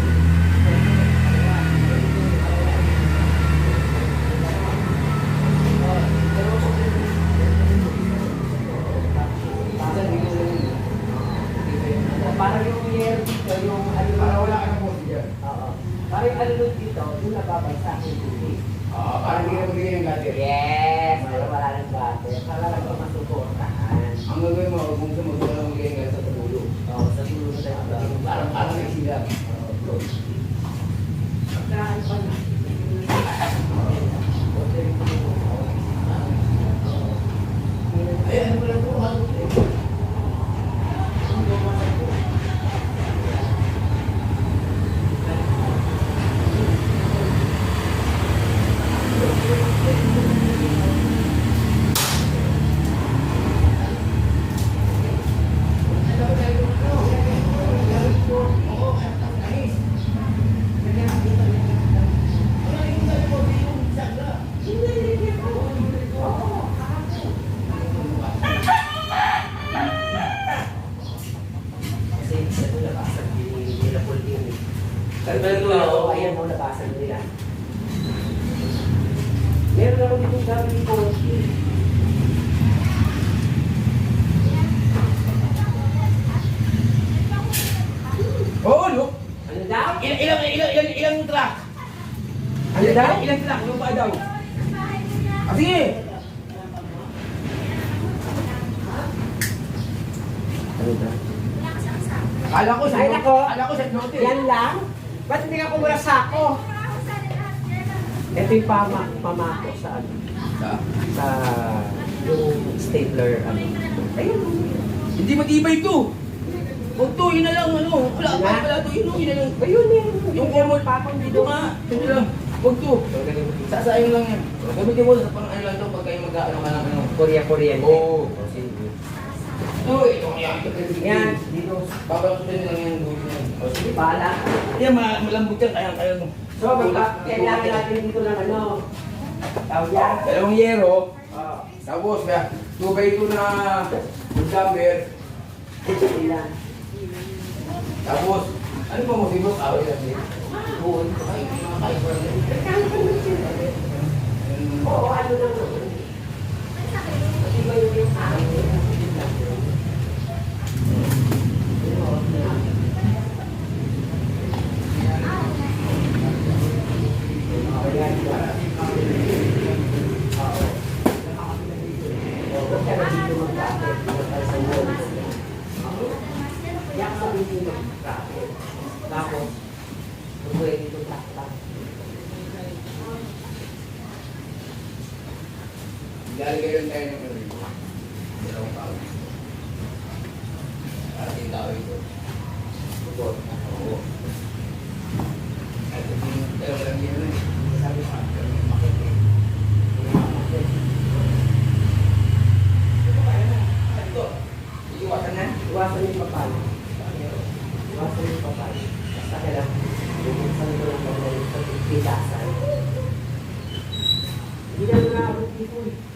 Speaker 3: Parang yung year dito, yung ano,
Speaker 2: Para wala ka ng bote dyan.
Speaker 3: oo. Parang yung alulod dito, yung nababasa yung tubig.
Speaker 2: Parang hindi na magbigay ng gatir.
Speaker 3: Yes! Wala ng bate. Para lang ito masuportahan.
Speaker 2: Ang gagawin mo, kung gusto mo, gusto mo magbigay ng gatir sa tulo.
Speaker 3: Oo, sa dulo na ito.
Speaker 2: Parang nagsila.
Speaker 3: Pagkaan pa na.
Speaker 2: Ay, ano pala ito?
Speaker 3: Kasi ito labasan nila po din. Oo, ayan mo labasan nila. Meron ako dito gawin ko.
Speaker 2: Oo, look.
Speaker 3: Ano daw?
Speaker 2: Ilang truck?
Speaker 3: Ano daw?
Speaker 2: Ilang truck? Yung pa daw? Ah, sige!
Speaker 3: Ano daw? Ay, nako.
Speaker 2: Akala ko sa note.
Speaker 3: Yan lang? Ba't hindi ka kumula sa ako? Ito yung pamako sa ano? Sa yung stapler ano. Ayun.
Speaker 2: Hindi matibay ito. Huwag to, yun na lang, ano. Wala to, yun na lang.
Speaker 3: Ayun eh.
Speaker 2: Yung formal papang dito nga. Yun lang. Huwag to. Sasayang lang yan. Gamitin mo sa pang ano lang ito pag kayo mag-ano ka lang, ano.
Speaker 3: Korea-Korean.
Speaker 2: Oo.
Speaker 3: Sige.
Speaker 2: Ito yan.
Speaker 3: Yan, dito.
Speaker 2: Babalutin nyo lang yan.
Speaker 3: O sige, bahala.
Speaker 2: Yan, malambot yan. Kaya
Speaker 3: So, kailangan natin dito ng ano. Tawag yan.
Speaker 2: Dalawang yero.
Speaker 3: Oo.
Speaker 2: Tapos, 2x2 na wood lumber.
Speaker 3: Ilan.
Speaker 2: Tapos, ano ba mo sibos? Away lang din.
Speaker 3: Buwan ko kayo, mga kaibigan. Kaya ko na sila. Oo, ano lang naman. Iba yung hangin. Tapos, pwede itong taktak.
Speaker 2: Lalagay tayo ng ano ito. Dalawang tao. Ating tao ito.
Speaker 3: Bukod.
Speaker 2: Oo. At yung dalawa lang yun eh. Sabi pa, yung makit eh. Kaya na. Ito. Iiwasan na.
Speaker 3: Iwasan yung papal. Iwasan yung papal. Basta kailangan. Buksan ko lang ng pagkitasan. Hindi na nakakot dito eh.